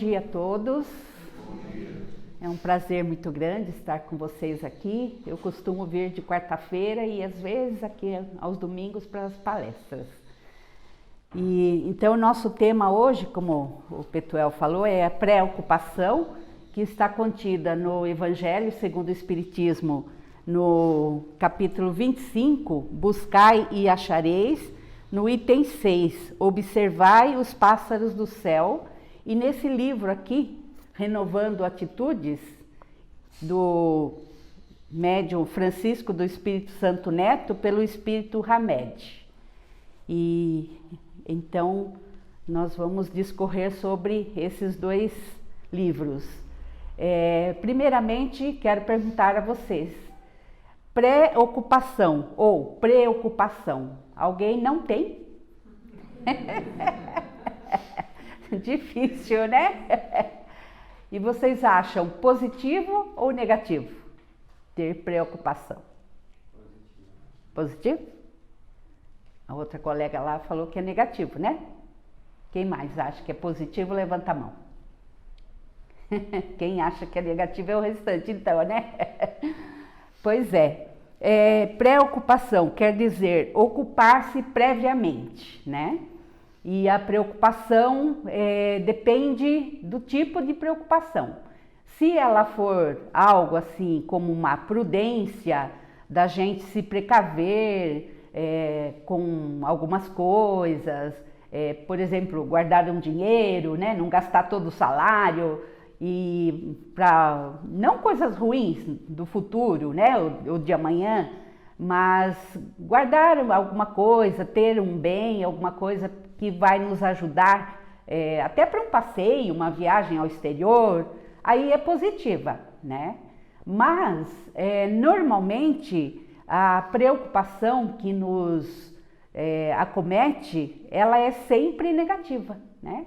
dia a todos. É um prazer muito grande estar com vocês aqui. Eu costumo vir de quarta-feira e às vezes aqui aos domingos para as palestras. Então, o nosso tema hoje, como o Petuel falou, é a preocupação, que está contida no Evangelho segundo o Espiritismo, no capítulo 25, buscai e achareis, no item 6, observai os pássaros do céu, e nesse livro aqui, Renovando Atitudes, do médium Francisco do Espírito Santo Neto, pelo Espírito Hamed. E então nós vamos discorrer sobre esses dois livros. Primeiramente, quero perguntar a vocês, preocupação ou preocupação, alguém não tem? Difícil, né? E vocês acham positivo ou negativo ter preocupação? Positivo? A outra colega lá falou que é negativo, né? Quem mais acha que é positivo, levanta a mão. Quem acha que é negativo é o restante, então, né? Pois é. Preocupação quer dizer ocupar-se previamente, né? E a preocupação depende do tipo de preocupação. Se ela for algo assim como uma prudência, da gente se precaver com algumas coisas, por exemplo, guardar um dinheiro, né? Não gastar todo o salário, e para não coisas ruins do futuro, né? Ou de amanhã, mas guardar alguma coisa, ter um bem, alguma coisa que vai nos ajudar até para um passeio, uma viagem ao exterior, aí é positiva, né? Mas normalmente a preocupação que nos acomete, ela é sempre negativa, né?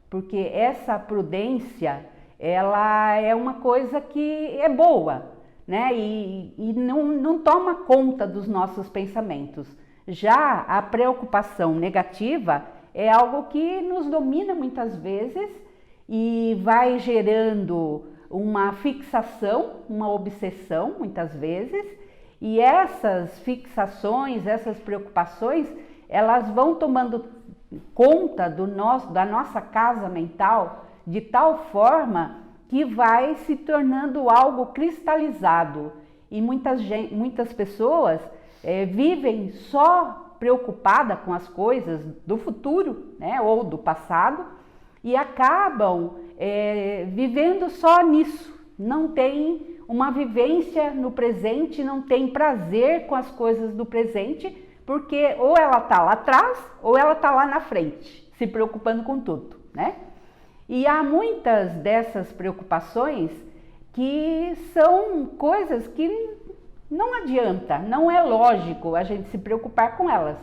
Porque essa prudência, ela é uma coisa que é boa, né? E não toma conta dos nossos pensamentos. Já a preocupação negativa é algo que nos domina muitas vezes e vai gerando uma fixação, uma obsessão muitas vezes, e essas fixações, essas preocupações, elas vão tomando conta da nossa casa mental de tal forma que vai se tornando algo cristalizado. E muitas pessoas vivem só preocupada com as coisas do futuro, né, ou do passado, e acabam vivendo só nisso. Não tem uma vivência no presente, não tem prazer com as coisas do presente, porque ou ela está lá atrás ou ela está lá na frente, se preocupando com tudo, né? E há muitas dessas preocupações que são coisas que não adianta, não é lógico a gente se preocupar com elas,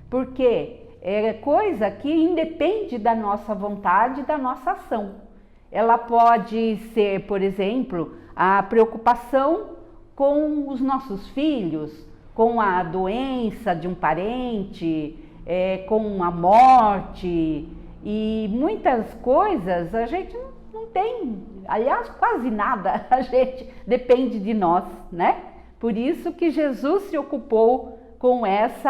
porque é coisa que independe da nossa vontade, da nossa ação. Ela pode ser, por exemplo, a preocupação com os nossos filhos, com a doença de um parente, com a morte, e muitas coisas a gente não tem, aliás, quase nada a gente depende de nós, né? Por isso que Jesus se ocupou com esse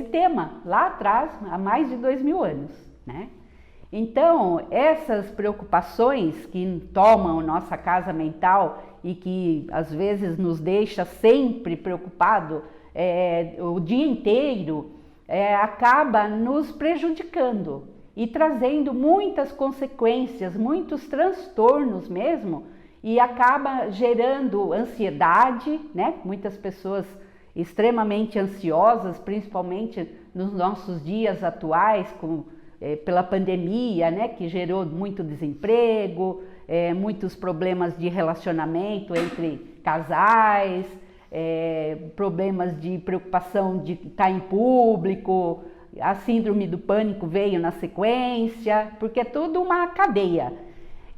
tema lá atrás, há mais de 2000 anos, né? Então, essas preocupações que tomam nossa casa mental e que às vezes nos deixa sempre preocupado o dia inteiro, acaba nos prejudicando e trazendo muitas consequências, muitos transtornos mesmo, e acaba gerando ansiedade, né? Muitas pessoas extremamente ansiosas, principalmente nos nossos dias atuais, pela pandemia, né? Que gerou muito desemprego, muitos problemas de relacionamento entre casais, problemas de preocupação de estar em público, a síndrome do pânico veio na sequência, porque é tudo uma cadeia.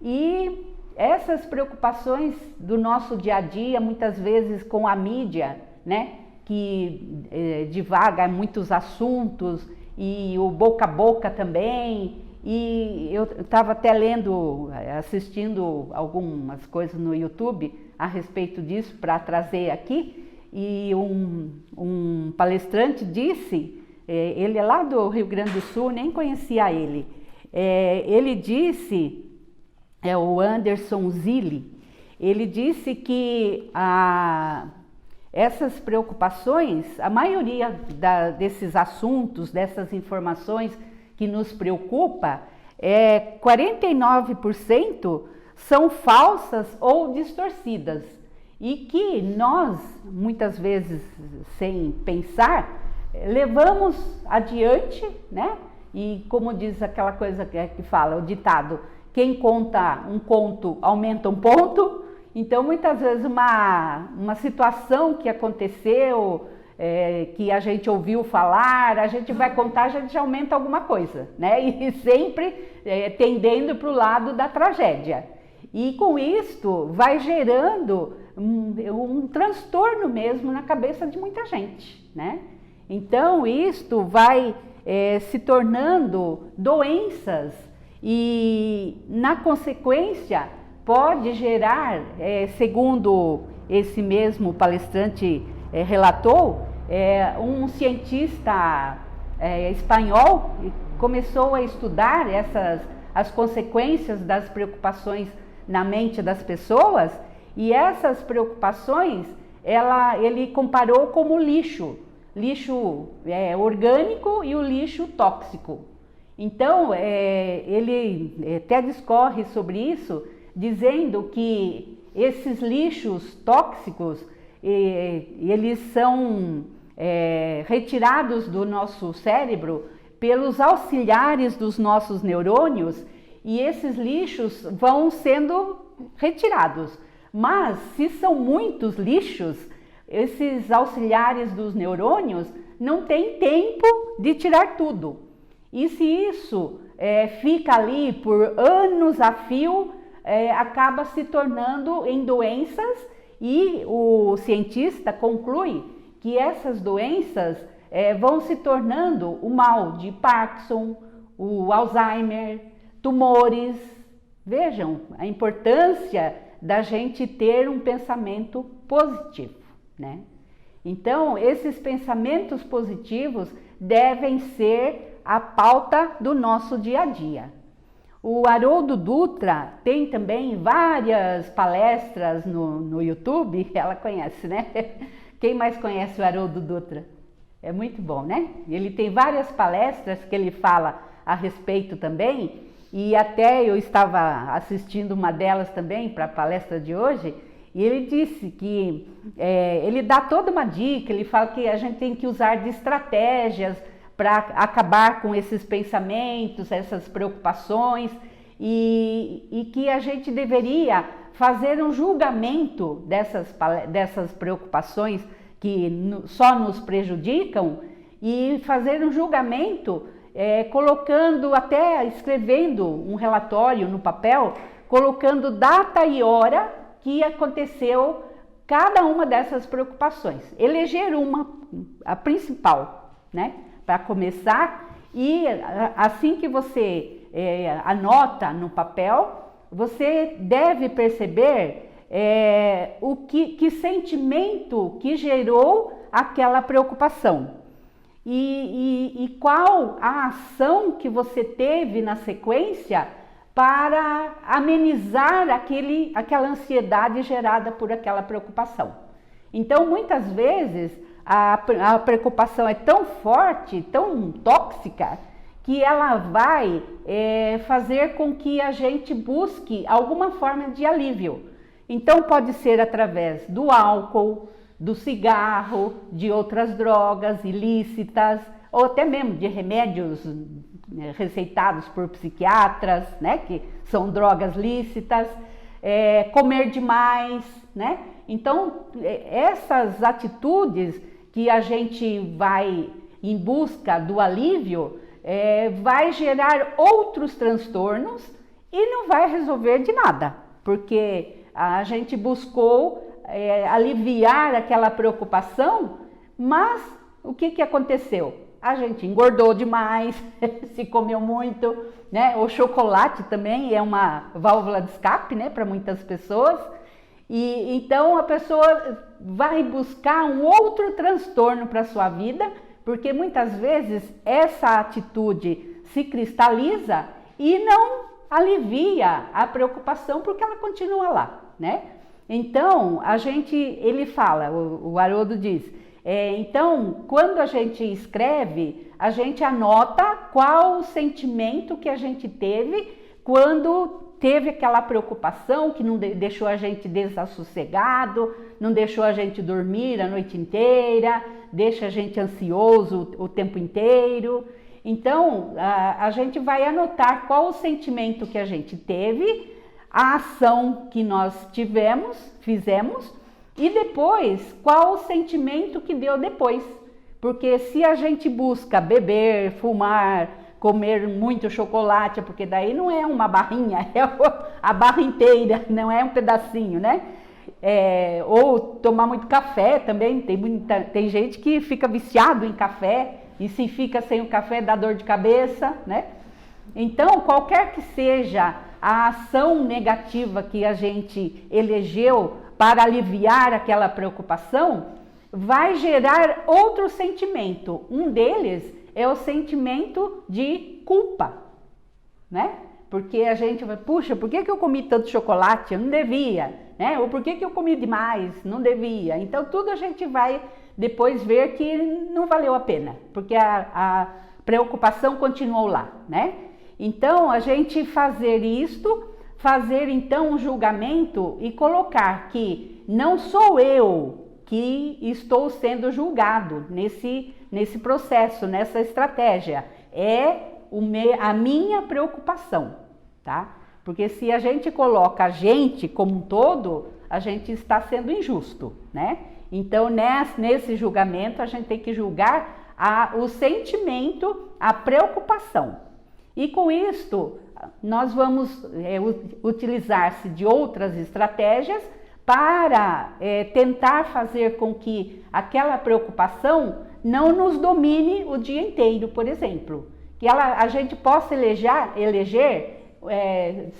E essas preocupações do nosso dia a dia, muitas vezes com a mídia, né, que divaga muitos assuntos, e o boca a boca também, e eu estava até lendo, assistindo algumas coisas no YouTube a respeito disso para trazer aqui, e um palestrante disse, ele é lá do Rio Grande do Sul, nem conhecia ele, ele disse, o Anderson Zilli, ele disse que essas preocupações, a maioria desses assuntos, dessas informações que nos preocupa, 49% são falsas ou distorcidas e que nós, muitas vezes sem pensar, levamos adiante, né? E como diz aquela coisa que fala, o ditado, quem conta um conto aumenta um ponto. Então, muitas vezes, uma situação que aconteceu, que a gente ouviu falar, a gente vai contar, a gente aumenta alguma coisa, né? E sempre tendendo para o lado da tragédia. E com isto, vai gerando um transtorno mesmo na cabeça de muita gente, né? Então, isto vai se tornando doenças e, na consequência, pode gerar, segundo esse mesmo palestrante relatou, um cientista espanhol começou a estudar as consequências das preocupações na mente das pessoas, e essas preocupações ele comparou como lixo orgânico e o lixo tóxico. Então, ele até discorre sobre isso, dizendo que esses lixos tóxicos, eles são retirados do nosso cérebro pelos auxiliares dos nossos neurônios, e esses lixos vão sendo retirados. Mas, se são muitos lixos, esses auxiliares dos neurônios não têm tempo de tirar tudo. E se isso fica ali por anos a fio, acaba se tornando em doenças, e o cientista conclui que essas doenças vão se tornando o mal de Parkinson, o Alzheimer, tumores. Vejam a importância da gente ter um pensamento positivo, né? Então, esses pensamentos positivos devem ser a pauta do nosso dia a dia. O Haroldo Dutra tem também várias palestras no YouTube, ela conhece, né? Quem mais conhece o Haroldo Dutra? É muito bom, né? Ele tem várias palestras que ele fala a respeito também, e até eu estava assistindo uma delas também para a palestra de hoje, e ele disse que ele dá toda uma dica, ele fala que a gente tem que usar de estratégias para acabar com esses pensamentos, essas preocupações, e que a gente deveria fazer um julgamento dessas preocupações que só nos prejudicam, e fazer um julgamento colocando, até escrevendo um relatório no papel, colocando data e hora que aconteceu cada uma dessas preocupações. Eleger a principal, né? Para começar, e assim que você anota no papel, você deve perceber que sentimento que gerou aquela preocupação e qual a ação que você teve na sequência para amenizar aquela ansiedade gerada por aquela preocupação. Então, muitas vezes, a preocupação é tão forte, tão tóxica, que ela vai fazer com que a gente busque alguma forma de alívio. Então, pode ser através do álcool, do cigarro, de outras drogas ilícitas, ou até mesmo de remédios receitados por psiquiatras, né, que são drogas lícitas, comer demais, né? Então, essas atitudes que a gente vai em busca do alívio, vai gerar outros transtornos e não vai resolver de nada, porque a gente buscou aliviar aquela preocupação, mas o que aconteceu? A gente engordou demais, se comeu muito, né? O chocolate também é uma válvula de escape, né, para muitas pessoas. E então a pessoa vai buscar um outro transtorno para sua vida, porque muitas vezes essa atitude se cristaliza e não alivia a preocupação, porque ela continua lá, né? Então, ele fala, o Haroldo diz, então, quando a gente escreve, a gente anota qual o sentimento que a gente teve quando teve aquela preocupação que não deixou a gente desassossegado, não deixou a gente dormir a noite inteira, deixa a gente ansioso o tempo inteiro. Então, a gente vai anotar qual o sentimento que a gente teve, a ação que nós fizemos, e depois qual o sentimento que deu depois. Porque se a gente busca beber, fumar, comer muito chocolate, porque daí não é uma barrinha, é a barra inteira, não é um pedacinho, né? Ou tomar muito café também, tem gente que fica viciado em café, e se fica sem o café dá dor de cabeça, né? Então, qualquer que seja a ação negativa que a gente elegeu para aliviar aquela preocupação, vai gerar outro sentimento. Um deles é o sentimento de culpa, né? Porque a gente vai, puxa, por que eu comi tanto chocolate? Eu não devia, né? Ou por que eu comi demais? Não devia. Então, tudo a gente vai depois ver que não valeu a pena, porque a preocupação continuou lá, né? Então, a gente fazer então um julgamento e colocar que não sou eu que estou sendo julgado nesse processo, nessa estratégia, a minha preocupação, tá? Porque se a gente coloca a gente como um todo, a gente está sendo injusto, né? Então, nesse julgamento, a gente tem que julgar o sentimento, a preocupação. E com isto, nós vamos utilizar-se de outras estratégias para tentar fazer com que aquela preocupação não nos domine o dia inteiro, por exemplo. Que a gente possa eleger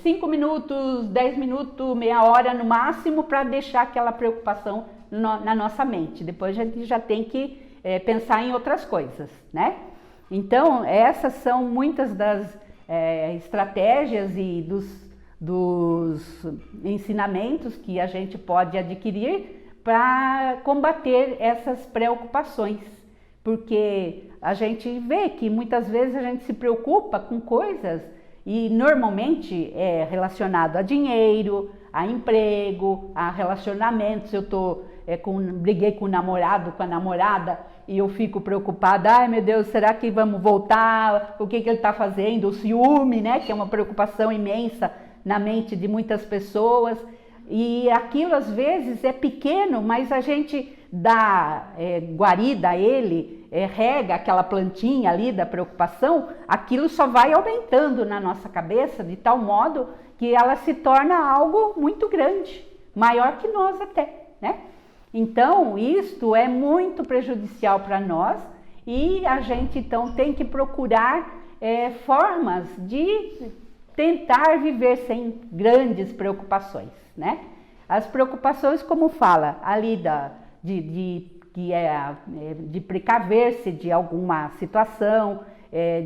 5 minutos, 10 minutos, meia hora no máximo para deixar aquela preocupação na nossa mente. Depois a gente já tem que pensar em outras coisas, né? Então, essas são muitas das estratégias e dos ensinamentos que a gente pode adquirir para combater essas preocupações. Porque a gente vê que muitas vezes a gente se preocupa com coisas e normalmente é relacionado a dinheiro, a emprego, a relacionamentos. Eu briguei com o namorado, com a namorada, e eu fico preocupada, ai meu Deus, será que vamos voltar? O que ele está fazendo? O ciúme, né? Que é uma preocupação imensa na mente de muitas pessoas. E aquilo às vezes é pequeno, mas a gente dá guarida a ele, rega aquela plantinha ali da preocupação, aquilo só vai aumentando na nossa cabeça de tal modo que ela se torna algo muito grande, maior que nós até, né? Então, isto é muito prejudicial para nós e a gente então tem que procurar formas de tentar viver sem grandes preocupações, né? As preocupações, como fala ali de precaver-se de alguma situação,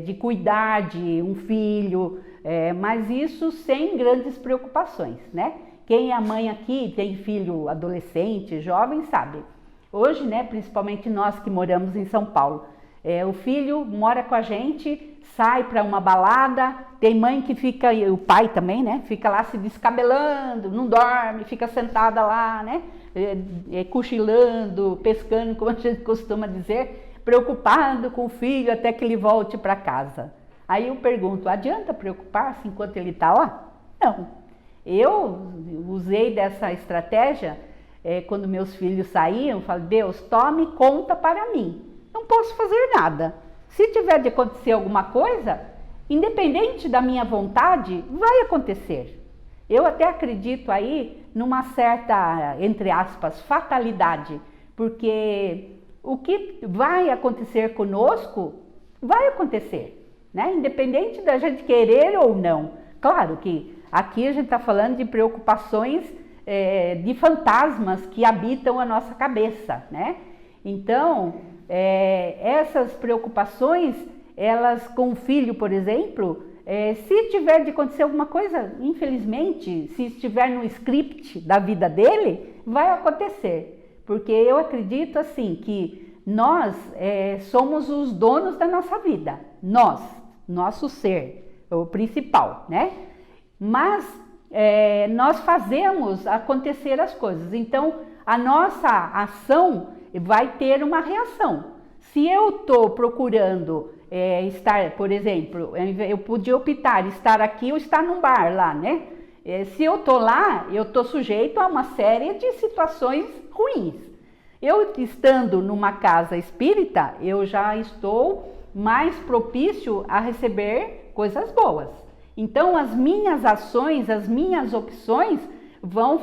de cuidar de um filho, mas isso sem grandes preocupações, né? Quem é mãe aqui, tem filho adolescente, jovem, sabe. Hoje, né, principalmente nós que moramos em São Paulo, o filho mora com a gente, sai para uma balada, tem mãe que fica, e o pai também, né, fica lá se descabelando, não dorme, fica sentada lá, né, cochilando, pescando, como a gente costuma dizer, preocupado com o filho até que ele volte para casa. Aí eu pergunto, adianta preocupar-se enquanto ele está lá? Não. Eu usei dessa estratégia quando meus filhos saíam, eu falei, Deus, tome conta para mim, não posso fazer nada. Se tiver de acontecer alguma coisa, independente da minha vontade, vai acontecer. Eu até acredito aí numa certa, entre aspas, fatalidade, porque o que vai acontecer conosco vai acontecer, né? Independente da gente querer ou não. Claro que aqui a gente está falando de preocupações de fantasmas que habitam a nossa cabeça, né? Então, essas preocupações, elas com o filho, por exemplo, se tiver de acontecer alguma coisa, infelizmente, se estiver no script da vida dele, vai acontecer. Porque eu acredito assim que nós somos os donos da nossa vida, nosso ser, o principal, né? Mas nós fazemos acontecer as coisas, então a nossa ação vai ter uma reação. Se eu estou procurando estar, por exemplo, eu podia optar estar aqui ou estar num bar lá, né? Se eu estou lá, eu estou sujeito a uma série de situações ruins. Eu estando numa casa espírita, eu já estou mais propício a receber coisas boas. Então, as minhas ações, as minhas opções vão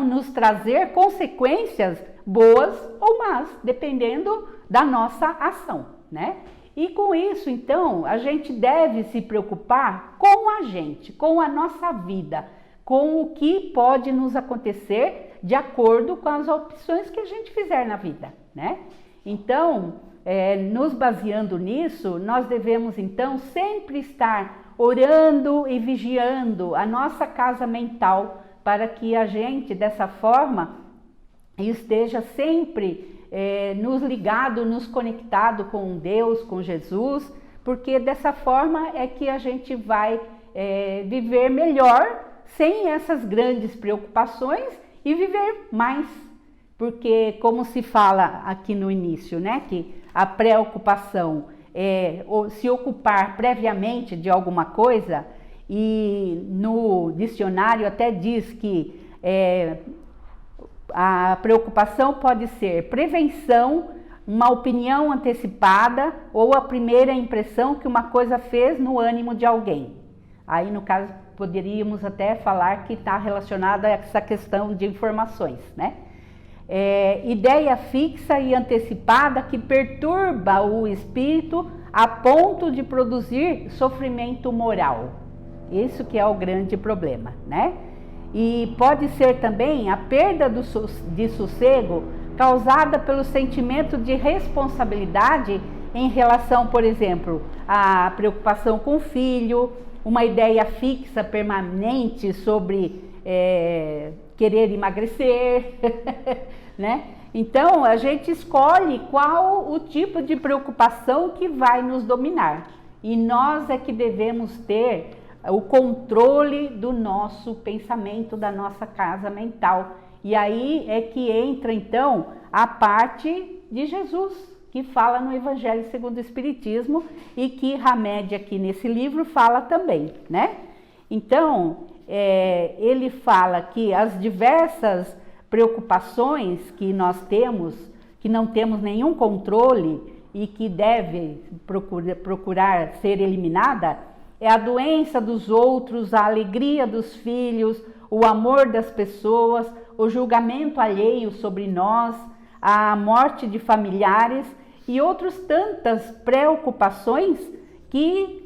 nos trazer consequências boas ou más, dependendo da nossa ação, né? E com isso, então, a gente deve se preocupar com a gente, com a nossa vida, com o que pode nos acontecer de acordo com as opções que a gente fizer na vida, né? Então, nos baseando nisso, nós devemos, então, sempre estar orando e vigiando a nossa casa mental para que a gente, dessa forma, esteja sempre nos ligado, nos conectado com Deus, com Jesus, porque dessa forma é que a gente vai viver melhor, sem essas grandes preocupações e viver mais. Porque, como se fala aqui no início, né, que a preocupação é se ocupar previamente de alguma coisa, e no dicionário até diz que a preocupação pode ser prevenção, uma opinião antecipada ou a primeira impressão que uma coisa fez no ânimo de alguém. Aí, no caso, poderíamos até falar que está relacionada a essa questão de informações, né? Ideia fixa e antecipada que perturba o espírito a ponto de produzir sofrimento moral. Isso que é o grande problema, né? E pode ser também a perda de sossego causada pelo sentimento de responsabilidade em relação, por exemplo, à preocupação com o filho, uma ideia fixa, permanente sobre querer emagrecer, né? Então, a gente escolhe qual o tipo de preocupação que vai nos dominar. E nós é que devemos ter o controle do nosso pensamento, da nossa casa mental. E aí é que entra, então, a parte de Jesus, que fala no Evangelho segundo o Espiritismo e que Hamed aqui nesse livro fala também, né? Então, ele fala que as diversas preocupações que nós temos, que não temos nenhum controle e que deve procurar ser eliminada, é a doença dos outros, a alegria dos filhos, o amor das pessoas, o julgamento alheio sobre nós, a morte de familiares e outras tantas preocupações que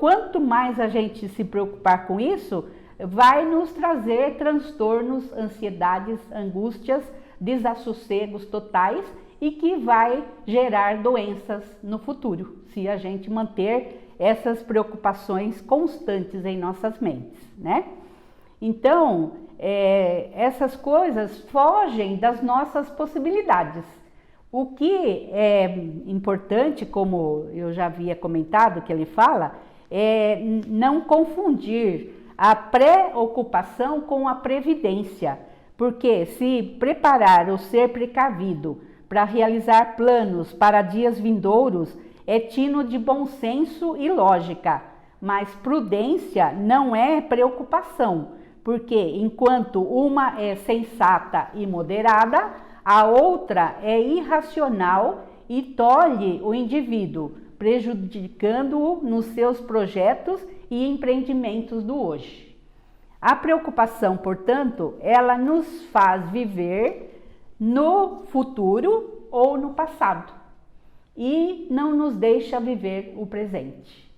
quanto mais a gente se preocupar com isso, vai nos trazer transtornos, ansiedades, angústias, desassossegos totais e que vai gerar doenças no futuro, se a gente manter essas preocupações constantes em nossas mentes, né? Então, essas coisas fogem das nossas possibilidades. O que é importante, como eu já havia comentado, que ele fala, é não confundir a preocupação com a previdência, porque se preparar ou ser precavido para realizar planos para dias vindouros é tino de bom senso e lógica, mas prudência não é preocupação, porque enquanto uma é sensata e moderada, a outra é irracional e tolhe o indivíduo, prejudicando-o nos seus projetos e empreendimentos do hoje. A preocupação, portanto, ela nos faz viver no futuro ou no passado. e não nos deixa viver o presente.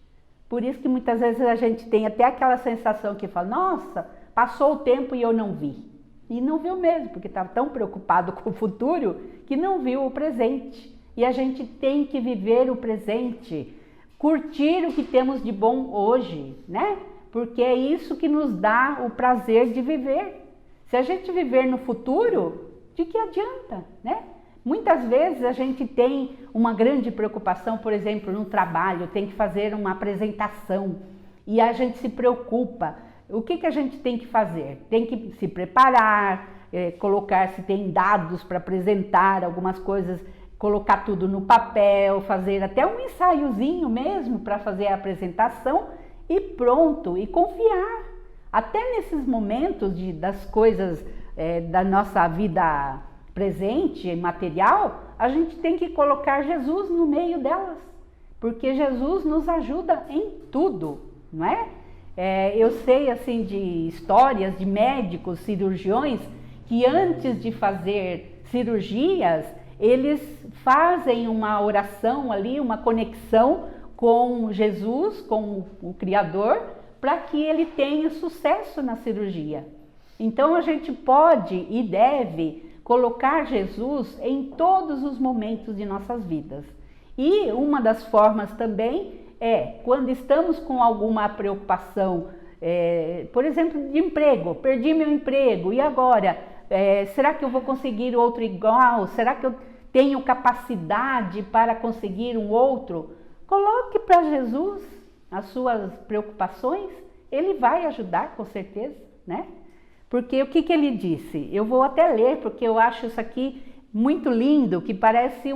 Por isso que muitas vezes a gente tem até aquela sensação que fala, nossa, passou o tempo e eu não vi. E não viu mesmo, porque estava tão preocupado com o futuro que não viu o presente. E a gente tem que viver o presente, curtir o que temos de bom hoje, né? Porque é isso que nos dá o prazer de viver. Se a gente viver no futuro, de que adianta, né? Muitas vezes a gente tem uma grande preocupação, por exemplo, no trabalho, tem que fazer uma apresentação e a gente se preocupa. O que a gente tem que fazer? Tem que se preparar, colocar se tem dados para apresentar, algumas coisas, colocar tudo no papel, fazer até um ensaiozinho mesmo para fazer a apresentação e pronto, e confiar. Até nesses momentos das coisas da nossa vida presente, material, a gente tem que colocar Jesus no meio delas, porque Jesus nos ajuda em tudo, não é? Eu sei assim de histórias de médicos, cirurgiões, que antes de fazer cirurgias, eles fazem uma oração ali, uma conexão com Jesus, com o Criador, para que ele tenha sucesso na cirurgia. Então a gente pode e deve colocar Jesus em todos os momentos de nossas vidas. E uma das formas também é quando estamos com alguma preocupação, por exemplo, de emprego, perdi meu emprego, e agora? Será que eu vou conseguir outro igual? Será que eu tenho capacidade para conseguir um outro? Coloque para Jesus as suas preocupações, ele vai ajudar com certeza, né? Porque o que ele disse? Eu vou até ler, porque eu acho isso aqui muito lindo, que parece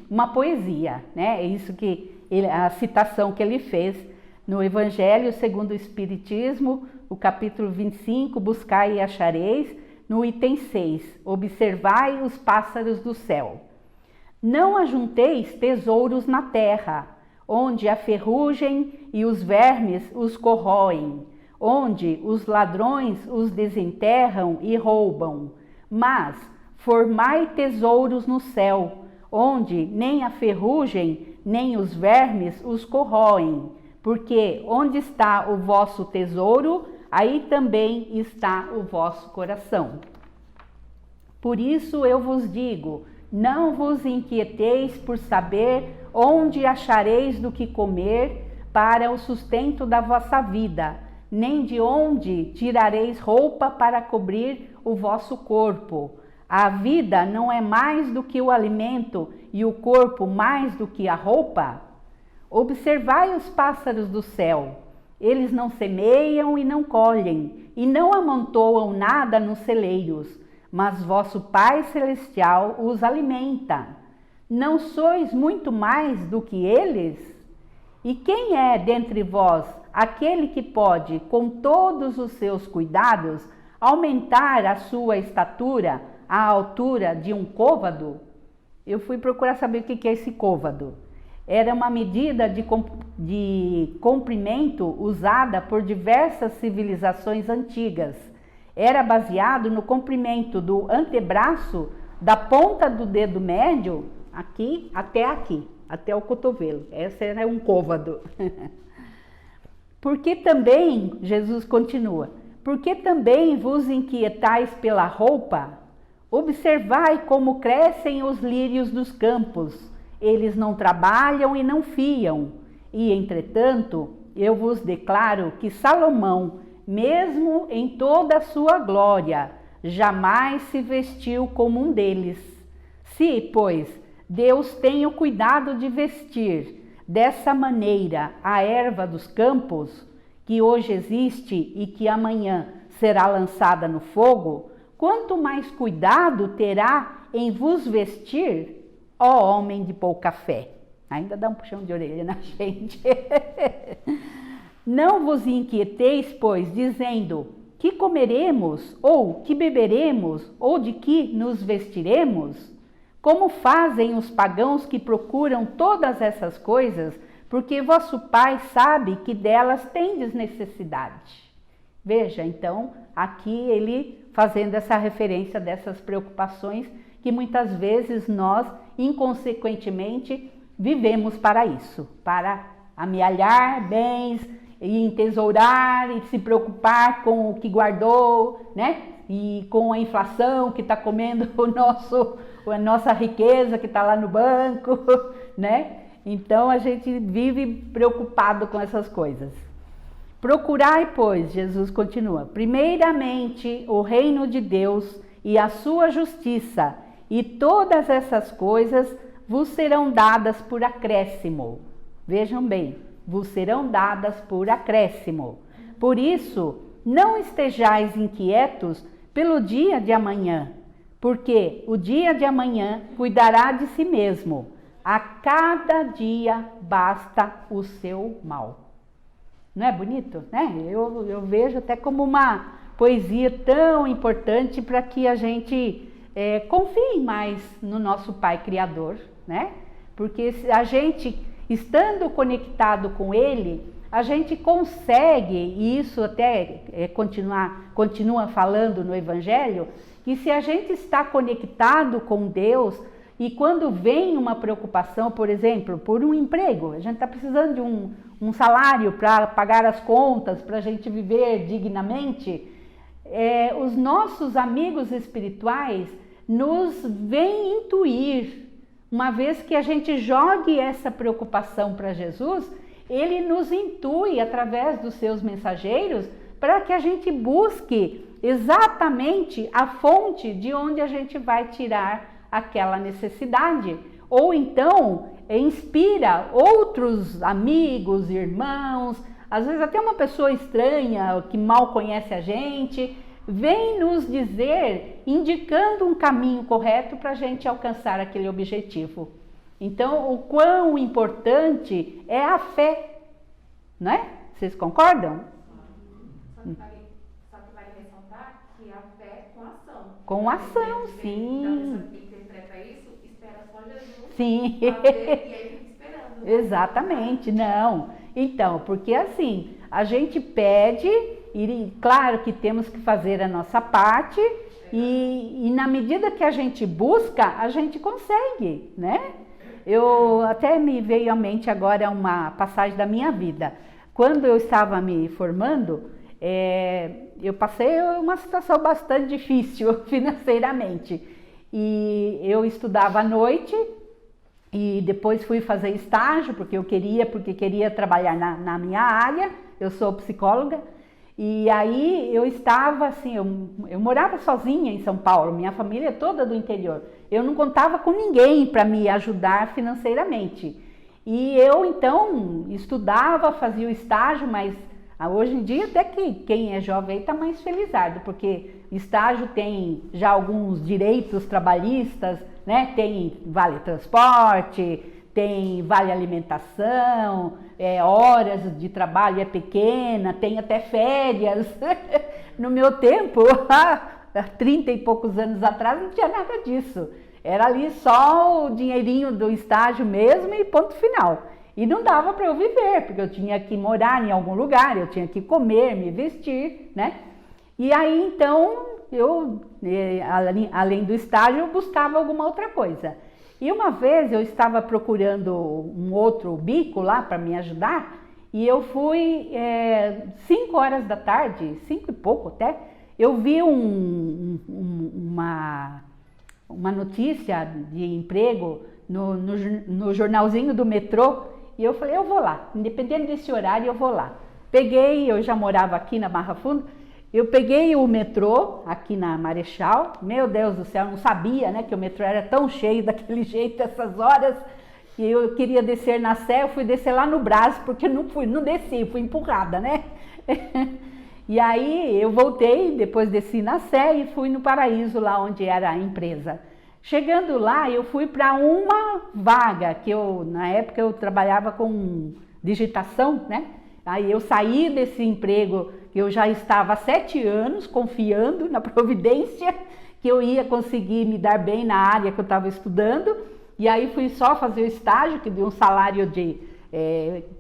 uma poesia, né? É isso que a citação que ele fez no Evangelho segundo o Espiritismo, o capítulo 25, buscai e achareis, no item 6, observai os pássaros do céu. Não ajunteis tesouros na terra, onde a ferrugem e os vermes os corroem, onde os ladrões os desenterram e roubam, mas formai tesouros no céu, onde nem a ferrugem nem os vermes os corroem, porque onde está o vosso tesouro, aí também está o vosso coração. Por isso eu vos digo, não vos inquieteis por saber onde achareis do que comer para o sustento da vossa vida, nem de onde tirareis roupa para cobrir o vosso corpo. A vida não é mais do que o alimento e o corpo mais do que a roupa? Observai os pássaros do céu. Eles não semeiam e não colhem, e não amontoam nada nos celeiros, mas vosso Pai Celestial os alimenta. Não sois muito mais do que eles? E quem é dentre vós aquele que pode, com todos os seus cuidados, aumentar a sua estatura à altura de um côvado? Eu fui procurar saber o que é esse côvado. Era uma medida de comprimento usada por diversas civilizações antigas. Era baseado no comprimento do antebraço, da ponta do dedo médio, aqui, até o cotovelo. Esse era um côvado. Porque também, Jesus continua, porque também vos inquietais pela roupa? Observai como crescem os lírios dos campos. Eles não trabalham e não fiam. E, entretanto, eu vos declaro que Salomão, mesmo em toda a sua glória, jamais se vestiu como um deles. Se, pois, Deus tem o cuidado de vestir dessa maneira a erva dos campos, que hoje existe e que amanhã será lançada no fogo, quanto mais cuidado terá em vos vestir, ó homem de pouca fé. Ainda dá um puxão de orelha na gente. Não vos inquieteis, pois, dizendo, que comeremos, ou que beberemos, ou de que nos vestiremos? Como fazem os pagãos que procuram todas essas coisas, porque vosso Pai sabe que delas tendes necessidade. Veja, então, aqui ele fazendo essa referência dessas preocupações que muitas vezes nós, inconsequentemente, vivemos para isso, para amealhar bens e entesourar e se preocupar com o que guardou, né? E com a inflação que está comendo a nossa riqueza que está lá no banco, né? Então a gente vive preocupado com essas coisas. Procurai, pois, Jesus continua, primeiramente o reino de Deus e a sua justiça, e todas essas coisas vos serão dadas por acréscimo. Vejam bem, vos serão dadas por acréscimo. Por isso, não estejais inquietos pelo dia de amanhã, porque o dia de amanhã cuidará de si mesmo. A cada dia basta o seu mal. Não é bonito, né? Eu vejo até como uma poesia tão importante para que a gente confie mais no nosso Pai Criador, né? Porque a gente, estando conectado com Ele, a gente consegue, e isso até continua falando no Evangelho, que se a gente está conectado com Deus, e quando vem uma preocupação, por exemplo, por um emprego, a gente está precisando de um salário para pagar as contas, para a gente viver dignamente, os nossos amigos espirituais nos vêm intuir, uma vez que a gente jogue essa preocupação para Jesus, Ele nos intui através dos seus mensageiros para que a gente busque exatamente a fonte de onde a gente vai tirar aquela necessidade, ou então inspira outros amigos, irmãos, às vezes até uma pessoa estranha que mal conhece a gente, vem nos dizer, indicando um caminho correto para a gente alcançar aquele objetivo. Então, o quão importante é a fé, não é? Vocês concordam? Só que vale ressaltar que a fé com ação. Com ação, sim. Então, quem interpreta isso, espera só Jesus sim. fazer e aí fica esperando. Exatamente, não. Então, porque assim, a gente pede, e claro que temos que fazer a nossa parte, e na medida que a gente busca, a gente consegue, né? Eu até me veio à mente agora uma passagem da minha vida. Quando eu estava me formando, eu passei uma situação bastante difícil financeiramente. E eu estudava à noite e depois fui fazer estágio, porque queria trabalhar na minha área, eu sou psicóloga. E aí eu estava assim, eu morava sozinha em São Paulo, minha família é toda do interior. Eu não contava com ninguém para me ajudar financeiramente. E eu então estudava, fazia o estágio, mas hoje em dia até que quem é jovem está mais felizardo, porque estágio tem já alguns direitos trabalhistas, né? Tem vale transporte, tem vale alimentação, horas de trabalho é pequena, tem até férias. No meu tempo, há 30 e poucos anos atrás, não tinha nada disso. Era ali só o dinheirinho do estágio mesmo e ponto final. E não dava para eu viver, porque eu tinha que morar em algum lugar, eu tinha que comer, me vestir, né? E aí então, eu, além do estágio, eu buscava alguma outra coisa. E uma vez eu estava procurando um outro bico lá para me ajudar, e eu fui 5 horas da tarde, 5 e pouco até, eu vi uma notícia de emprego no jornalzinho do metrô, e eu falei, eu vou lá, independente desse horário eu vou lá. Eu já morava aqui na Barra Funda, eu peguei o metrô aqui na Marechal, meu Deus do céu, eu não sabia, né, que o metrô era tão cheio daquele jeito, essas horas, e eu queria descer na Sé, eu fui descer lá no Brás, porque não desci, fui empurrada, né? E aí eu voltei, depois desci na Sé e fui no Paraíso, lá onde era a empresa. Chegando lá, eu fui para uma vaga, que na época eu trabalhava com digitação, né? Aí eu saí desse emprego, que eu já estava há 7 anos confiando na providência, que eu ia conseguir me dar bem na área que eu estava estudando, e aí fui só fazer o estágio, que deu um salário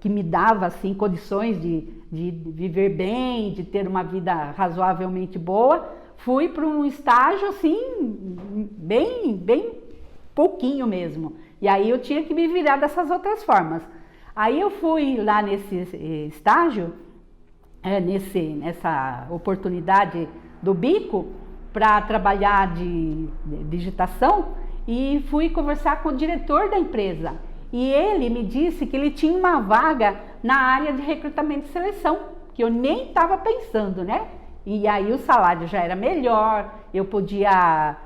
que me dava assim, condições de viver bem, de ter uma vida razoavelmente boa. Fui para um estágio assim, bem pouquinho mesmo. E aí eu tinha que me virar dessas outras formas. Aí eu fui lá nesse estágio, nessa oportunidade do bico, para trabalhar de digitação, e fui conversar com o diretor da empresa. E ele me disse que ele tinha uma vaga na área de recrutamento e seleção, que eu nem estava pensando, né? E aí o salário já era melhor, eu podia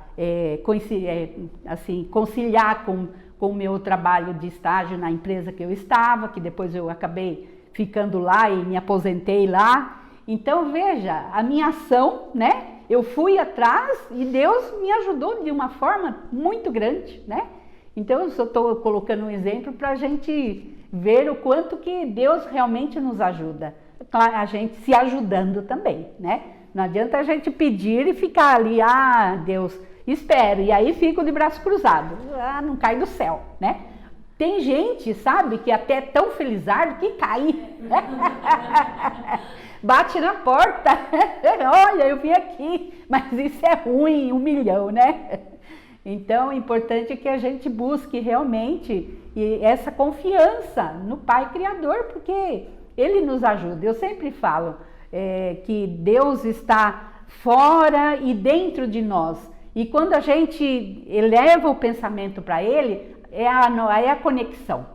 conciliar com o meu trabalho de estágio na empresa que eu estava, que depois eu acabei ficando lá e me aposentei lá. Então veja, a minha ação, né? Eu fui atrás e Deus me ajudou de uma forma muito grande, né? Então eu só estou colocando um exemplo para a gente ver o quanto que Deus realmente nos ajuda. Claro, a gente se ajudando também, né? Não adianta a gente pedir e ficar ali, Deus, espero, e aí fico de braço cruzado, não cai do céu, né? Tem gente, sabe, que até é tão felizardo que cai. Bate na porta, olha, eu vim aqui, mas isso é ruim, 1 milhão, né? Então, é importante que a gente busque realmente essa confiança no Pai Criador, porque Ele nos ajuda. Eu sempre falo que Deus está fora e dentro de nós. E quando a gente eleva o pensamento para Ele, é a conexão.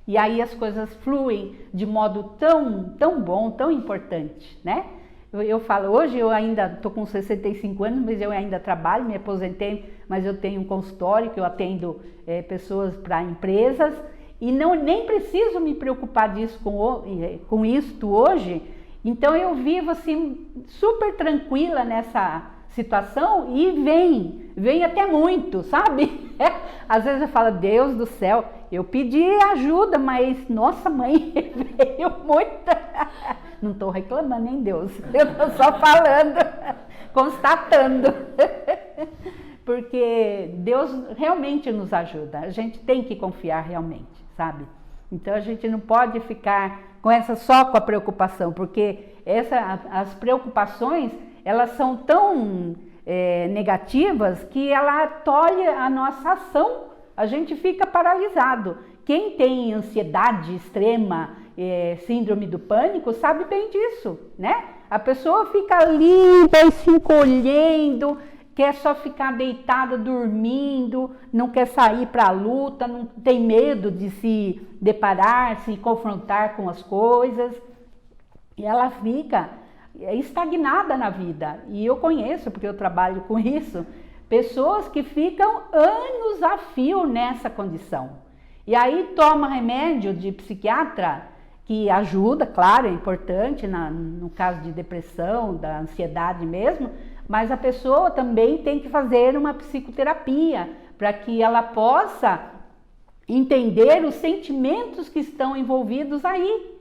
E aí as coisas fluem de modo tão bom, tão importante, né? Eu falo, hoje eu ainda estou com 65 anos, mas eu ainda trabalho, me aposentei, mas eu tenho um consultório que eu atendo pessoas para empresas e nem preciso me preocupar disso com isto hoje. Então eu vivo assim super tranquila nessa situação e vem até muito, sabe? Às vezes eu falo, Deus do céu, eu pedi ajuda, mas nossa mãe, veio muita. Não estou reclamando, nem Deus, eu estou só falando, constatando. Porque Deus realmente nos ajuda, a gente tem que confiar realmente, sabe? Então a gente não pode ficar só com a preocupação, porque as preocupações, elas são tão negativas que ela tolhe a nossa ação, a gente fica paralisado. Quem tem ansiedade extrema, síndrome do pânico, sabe bem disso, né? A pessoa fica ali, vai se encolhendo, quer só ficar deitada, dormindo, não quer sair para a luta, não tem medo de se deparar, se confrontar com as coisas, e ela fica estagnada na vida. E eu conheço, porque eu trabalho com isso, pessoas que ficam anos a fio nessa condição. E aí toma remédio de psiquiatra, que ajuda, claro, é importante no caso de depressão, da ansiedade mesmo, mas a pessoa também tem que fazer uma psicoterapia para que ela possa entender os sentimentos que estão envolvidos aí.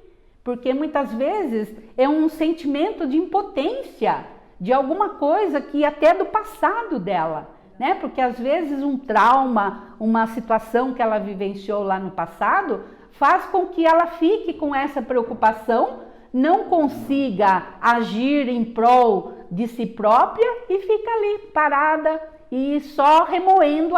Porque muitas vezes é um sentimento de impotência, de alguma coisa que até do passado dela, né? Porque às vezes um trauma, uma situação que ela vivenciou lá no passado, faz com que ela fique com essa preocupação, não consiga agir em prol de si própria e fica ali parada e só remoendo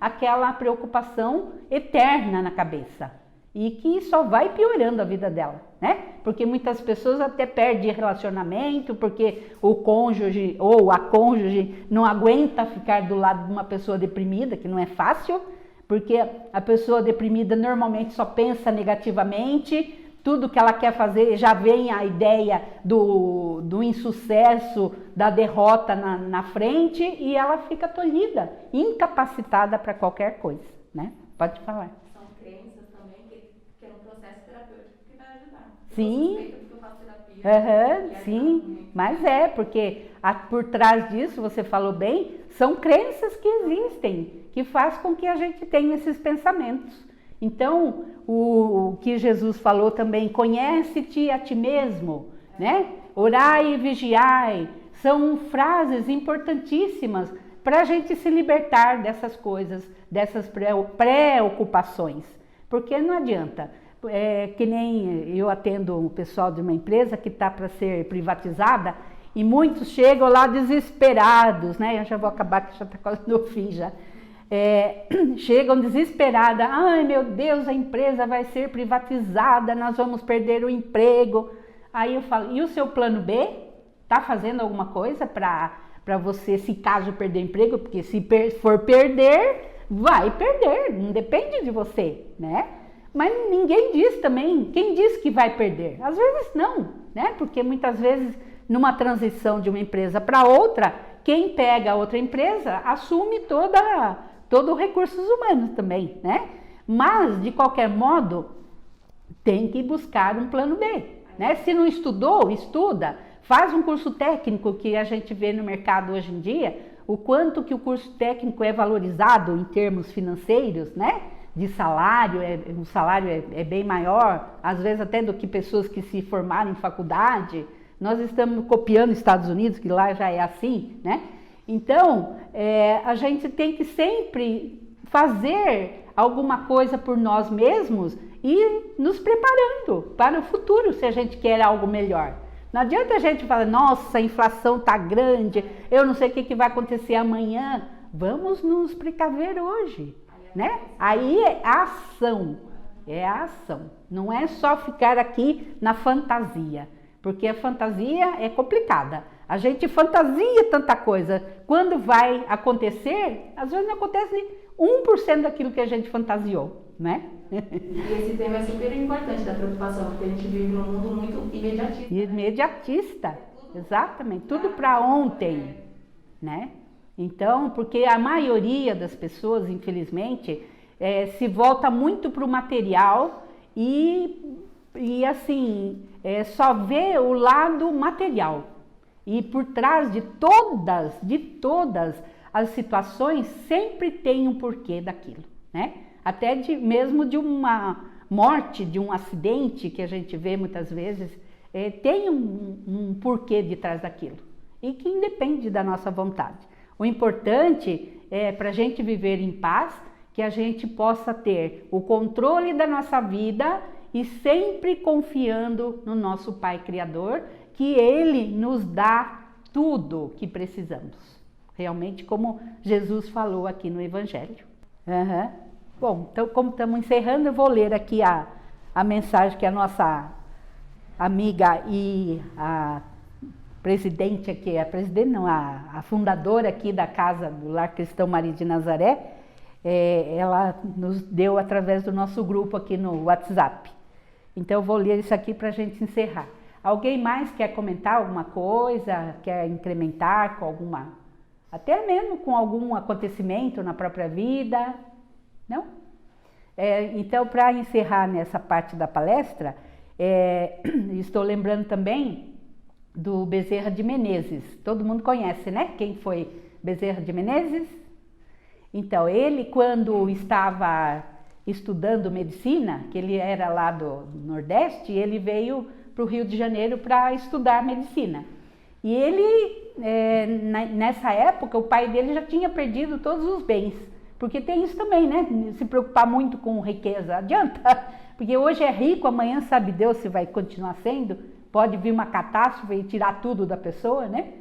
aquela preocupação eterna na cabeça. E que só vai piorando a vida dela, né? Porque muitas pessoas até perdem relacionamento, porque o cônjuge ou a cônjuge não aguenta ficar do lado de uma pessoa deprimida, que não é fácil, porque a pessoa deprimida normalmente só pensa negativamente, tudo que ela quer fazer já vem a ideia do insucesso, da derrota na frente, e ela fica tolhida, incapacitada para qualquer coisa, né? Pode falar. Sim, sim, mas porque por trás disso, você falou bem, são crenças que existem, que faz com que a gente tenha esses pensamentos. Então, o que Jesus falou também, conhece-te a ti mesmo, né? Orai e vigiai, são frases importantíssimas para a gente se libertar dessas coisas, dessas preocupações, porque não adianta. Que nem eu atendo o pessoal de uma empresa que está para ser privatizada e muitos chegam lá desesperados, né? Eu já vou acabar, que já está quase no fim já. chegam desesperadas, ai meu Deus, a empresa vai ser privatizada, nós vamos perder o emprego. Aí eu falo, e o seu plano B? Tá fazendo alguma coisa para você, se caso perder emprego? Porque se for perder, vai perder, não depende de você, né? Mas ninguém diz também, quem diz que vai perder? Às vezes não, né? Porque muitas vezes numa transição de uma empresa para outra, quem pega a outra empresa assume todo o recursos humanos também, né? Mas, de qualquer modo, tem que buscar um plano B, né? Se não estudou, estuda, faz um curso técnico, que a gente vê no mercado hoje em dia, o quanto que o curso técnico é valorizado em termos financeiros, né? De salário, o salário é bem maior, às vezes até do que pessoas que se formaram em faculdade. Nós estamos copiando os Estados Unidos, que lá já é assim, né? Então, a gente tem que sempre fazer alguma coisa por nós mesmos e nos preparando para o futuro, se a gente quer algo melhor. Não adianta a gente falar, nossa, a inflação está grande, eu não sei o que vai acontecer amanhã. Vamos nos precaver hoje, né? Aí é a ação, não é só ficar aqui na fantasia. Porque a fantasia é complicada. A gente fantasia tanta coisa. Quando vai acontecer, às vezes não acontece 1% daquilo que a gente fantasiou, né? E esse tema é super importante da preocupação, porque a gente vive num mundo muito imediatista. Imediatista, exatamente. Tudo para ontem, né? Então, porque a maioria das pessoas, infelizmente, se volta muito para o material e assim, só vê o lado material. E por trás de todas as situações, sempre tem um porquê daquilo, né? Até mesmo de uma morte, de um acidente que a gente vê muitas vezes, tem um porquê de trás daquilo. E que independe da nossa vontade. O importante é para a gente viver em paz, que a gente possa ter o controle da nossa vida e sempre confiando no nosso Pai Criador, que Ele nos dá tudo que precisamos. Realmente, como Jesus falou aqui no Evangelho. Bom, então como estamos encerrando, eu vou ler aqui a mensagem que a nossa amiga e a presidente aqui, a fundadora aqui da Casa do Lar Cristão Maria de Nazaré, ela nos deu através do nosso grupo aqui no WhatsApp. Então eu vou ler isso aqui para a gente encerrar. Alguém mais quer comentar alguma coisa, quer incrementar com alguma, até mesmo com algum acontecimento na própria vida? Não? Então, para encerrar nessa parte da palestra, estou lembrando também do Bezerra de Menezes. Todo mundo conhece, né? Quem foi Bezerra de Menezes? Então, ele, quando estava estudando medicina, que ele era lá do Nordeste, ele veio para o Rio de Janeiro para estudar medicina. E ele, nessa época, o pai dele já tinha perdido todos os bens. Porque tem isso também, né? Se preocupar muito com riqueza, adianta. Porque hoje é rico, amanhã sabe Deus se vai continuar sendo. Pode vir uma catástrofe e tirar tudo da pessoa, né?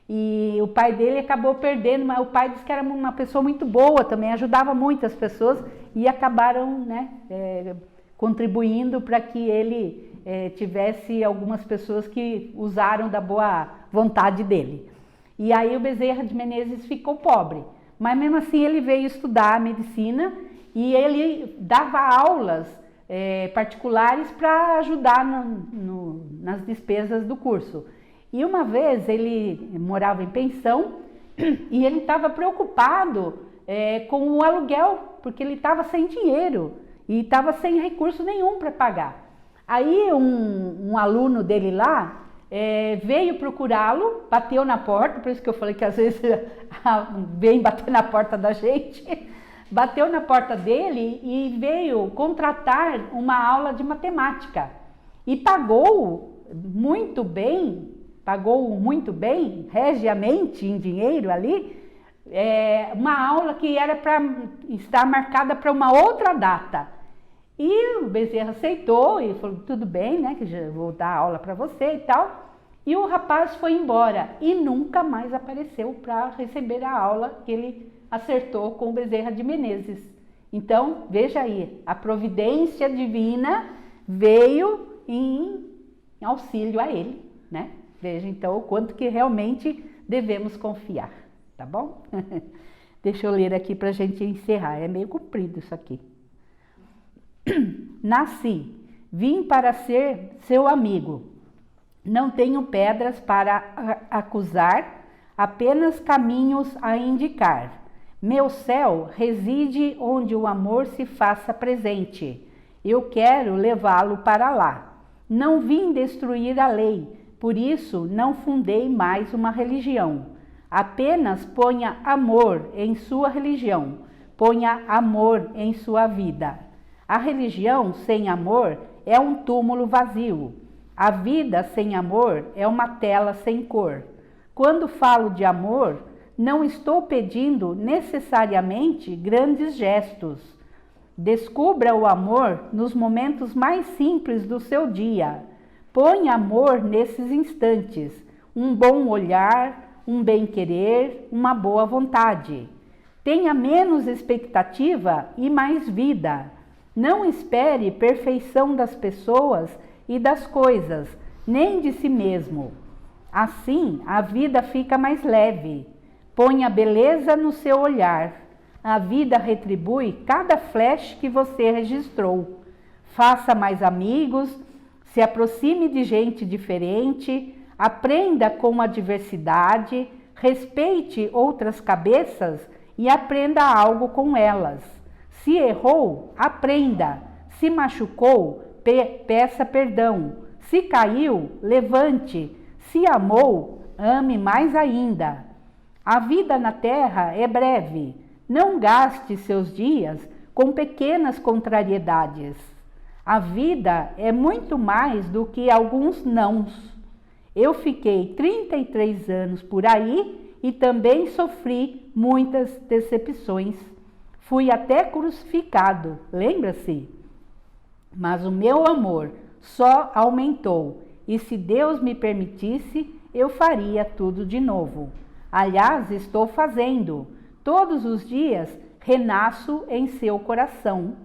E o pai dele acabou perdendo, mas o pai disse que era uma pessoa muito boa também, ajudava muitas pessoas e acabaram, né, contribuindo para que ele tivesse algumas pessoas que usaram da boa vontade dele. E aí o Bezerra de Menezes ficou pobre, mas mesmo assim ele veio estudar medicina e ele dava aulas particulares para ajudar nas despesas do curso. E uma vez ele morava em pensão e ele estava preocupado com o aluguel, porque ele estava sem dinheiro e estava sem recurso nenhum para pagar. Aí um aluno dele lá veio procurá-lo, bateu na porta, por isso que eu falei que às vezes vem bater na porta da gente, bateu na porta dele e veio contratar uma aula de matemática e pagou muito bem, regiamente em dinheiro ali, uma aula que era para estar marcada para uma outra data. E o Bezerra aceitou e falou, tudo bem, né, que já vou dar aula para você e tal. E o rapaz foi embora e nunca mais apareceu para receber a aula que ele acertou com o Bezerra de Menezes. Então, veja aí, a providência divina veio em auxílio a ele, né? Veja então o quanto que realmente devemos confiar, tá bom? Deixa eu ler aqui para a gente encerrar, é meio comprido isso aqui. Nasci, vim para ser seu amigo. Não tenho pedras para acusar, apenas caminhos a indicar. Meu céu reside onde o amor se faça presente. Eu quero levá-lo para lá. Não vim destruir a lei, por isso não fundei mais uma religião. Apenas ponha amor em sua religião, ponha amor em sua vida. A religião sem amor é um túmulo vazio. A vida sem amor é uma tela sem cor. Quando falo de amor, não estou pedindo necessariamente grandes gestos. Descubra o amor nos momentos mais simples do seu dia. Põe amor nesses instantes. Um bom olhar, um bem-querer, uma boa vontade. Tenha menos expectativa e mais vida. Não espere perfeição das pessoas e das coisas, nem de si mesmo. Assim, a vida fica mais leve. Ponha beleza no seu olhar. A vida retribui cada flash que você registrou. Faça mais amigos, se aproxime de gente diferente, aprenda com a diversidade, respeite outras cabeças e aprenda algo com elas. Se errou, aprenda. Se machucou, peça perdão. Se caiu, levante. Se amou, ame mais ainda. A vida na Terra é breve. Não gaste seus dias com pequenas contrariedades. A vida é muito mais do que alguns nãos. Eu fiquei 33 anos por aí e também sofri muitas decepções. Fui até crucificado, lembra-se? Mas o meu amor só aumentou e se Deus me permitisse, eu faria tudo de novo. Aliás, estou fazendo. Todos os dias renasço em seu coração.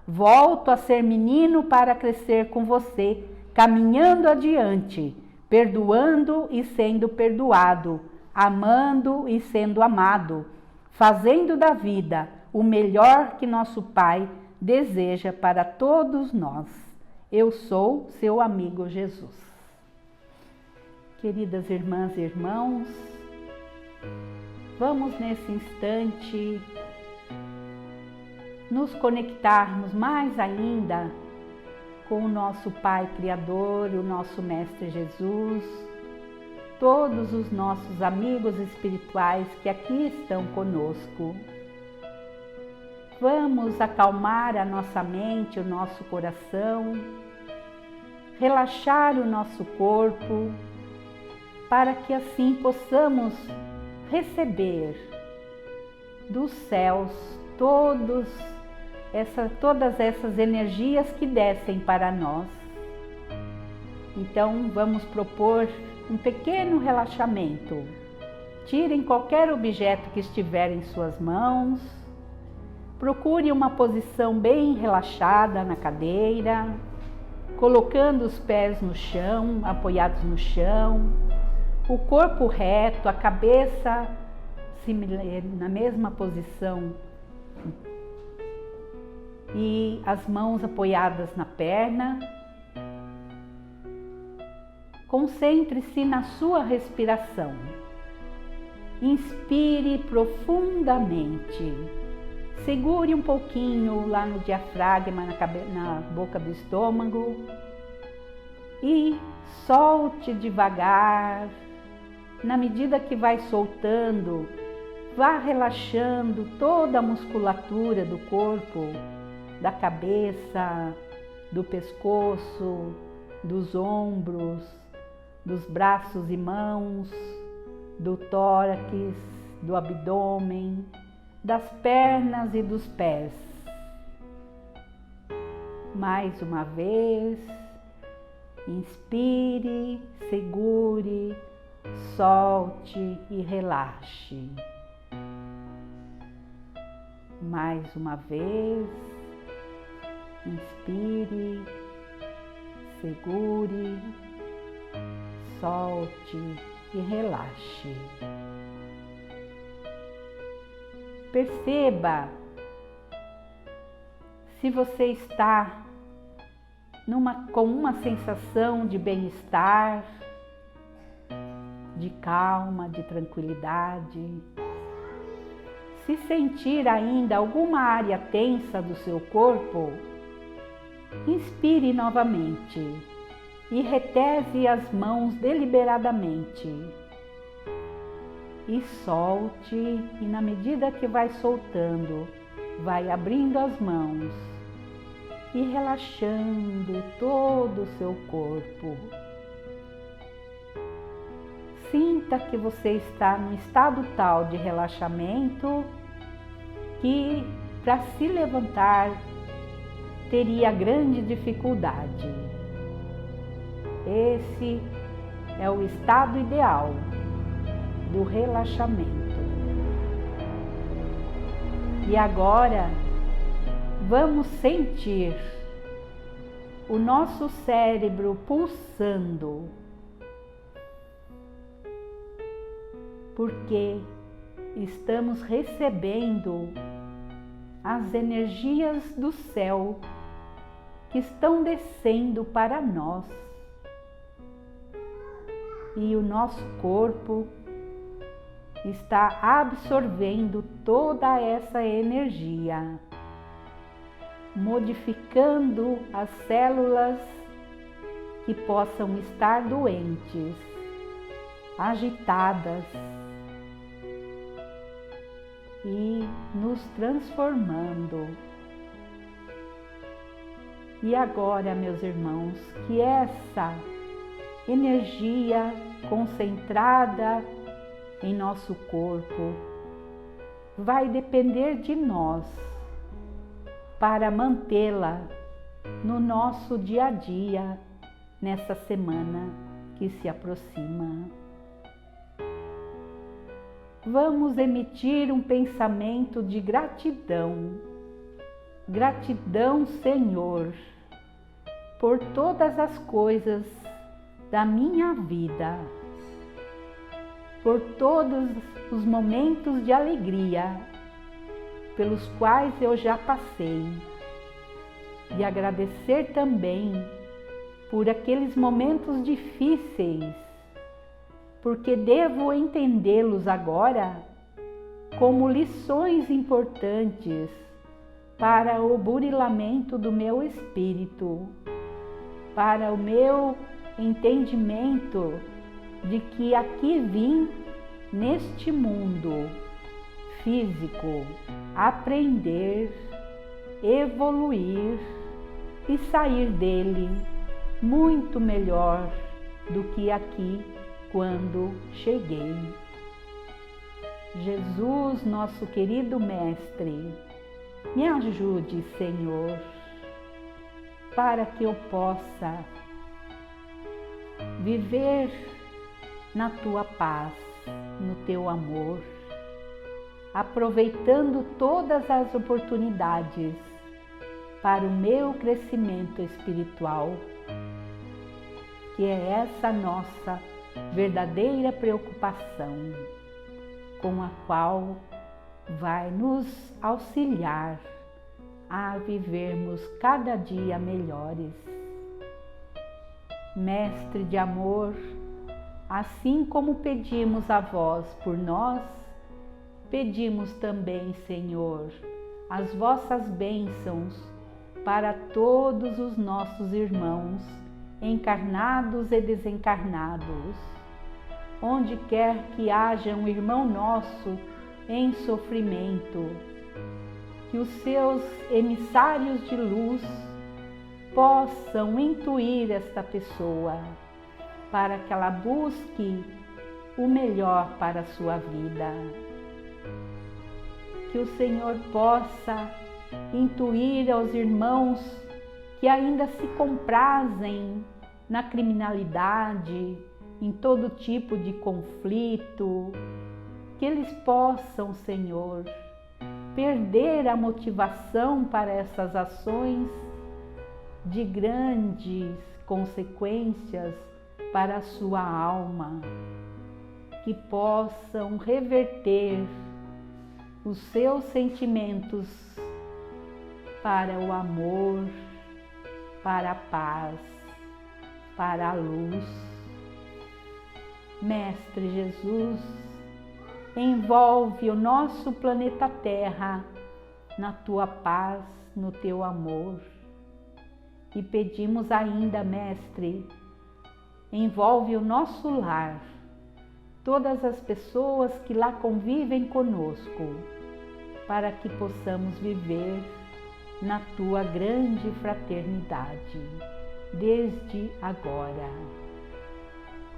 Volto a ser menino para crescer com você, caminhando adiante, perdoando e sendo perdoado, amando e sendo amado, fazendo da vida o melhor que nosso Pai deseja para todos nós. Eu sou seu amigo Jesus. Queridas irmãs e irmãos, vamos nesse instante nos conectarmos mais ainda com o nosso Pai Criador, o nosso Mestre Jesus, todos os nossos amigos espirituais que aqui estão conosco. Vamos acalmar a nossa mente, o nosso coração, relaxar o nosso corpo, para que assim possamos receber dos céus todas essas energias que descem para nós. Então vamos propor um pequeno relaxamento. Tirem qualquer objeto que estiver em suas mãos. Procure uma posição bem relaxada na cadeira, colocando os pés no chão, apoiados no chão, o corpo reto, a cabeça na mesma posição e as mãos apoiadas na perna. Concentre-se na sua respiração. Inspire profundamente. Segure um pouquinho lá no diafragma, na boca do estômago e solte devagar. Na medida que vai soltando, vá relaxando toda a musculatura do corpo, da cabeça, do pescoço, dos ombros, dos braços e mãos, do tórax, do abdômen, das pernas e dos pés. Mais uma vez, inspire, segure, solte e relaxe. Mais uma vez, inspire, segure, solte e relaxe. Perceba se você está com uma sensação de bem-estar, de calma, de tranquilidade. Se sentir ainda alguma área tensa do seu corpo, inspire novamente e retese as mãos deliberadamente. E solte, e na medida que vai soltando, vai abrindo as mãos e relaxando todo o seu corpo. Sinta que você está num estado tal de relaxamento que, para se levantar, teria grande dificuldade. Esse é o estado ideal do relaxamento. E agora, vamos sentir o nosso cérebro pulsando, porque estamos recebendo as energias do céu que estão descendo para nós. E o nosso corpo está absorvendo toda essa energia, modificando as células que possam estar doentes, agitadas, e nos transformando. E agora, meus irmãos, que essa energia concentrada em nosso corpo vai depender de nós para mantê-la no nosso dia a dia, nessa semana que se aproxima. Vamos emitir um pensamento de gratidão. Gratidão, Senhor, por todas as coisas da minha vida, por todos os momentos de alegria pelos quais eu já passei, e agradecer também por aqueles momentos difíceis, porque devo entendê-los agora como lições importantes para o burilamento do meu espírito, para o meu entendimento de que aqui vim neste mundo físico aprender, evoluir e sair dele muito melhor do que aqui quando cheguei. Jesus, nosso querido Mestre, me ajude, Senhor, para que eu possa viver na Tua paz, no Teu amor, aproveitando todas as oportunidades para o meu crescimento espiritual, que é essa nossa verdadeira preocupação, com a qual vai nos auxiliar a vivermos cada dia melhores. Mestre de amor, assim como pedimos a vós por nós, pedimos também, Senhor, as vossas bênçãos para todos os nossos irmãos, encarnados e desencarnados. Onde quer que haja um irmão nosso em sofrimento, que os seus emissários de luz possam intuir esta pessoa para que ela busque o melhor para a sua vida. Que o Senhor possa intuir aos irmãos que ainda se comprazem na criminalidade, em todo tipo de conflito, que eles possam, Senhor, perder a motivação para essas ações de grandes consequências para a sua alma, que possam reverter os seus sentimentos para o amor, para a paz, para a luz. Mestre Jesus, envolve o nosso planeta Terra na tua paz, no teu amor. E pedimos ainda, Mestre, envolve o nosso lar, todas as pessoas que lá convivem conosco, para que possamos viver na tua grande fraternidade, desde agora.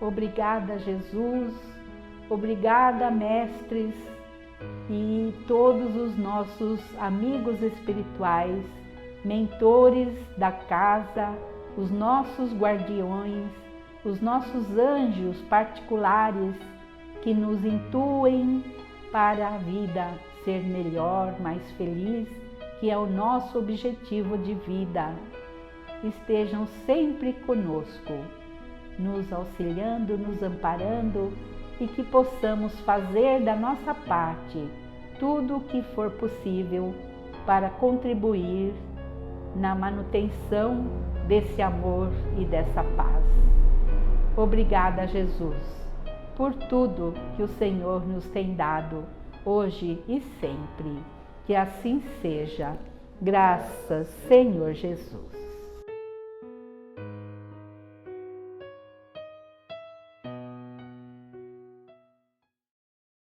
Obrigada, Jesus, obrigada, mestres e todos os nossos amigos espirituais, mentores da casa, os nossos guardiões, os nossos anjos particulares que nos intuem para a vida ser melhor, mais feliz, que é o nosso objetivo de vida. Estejam sempre conosco, nos auxiliando, nos amparando e que possamos fazer da nossa parte tudo o que for possível para contribuir na manutenção desse amor e dessa paz. Obrigada, Jesus, por tudo que o Senhor nos tem dado, hoje e sempre. Que assim seja. Graças, Senhor Jesus.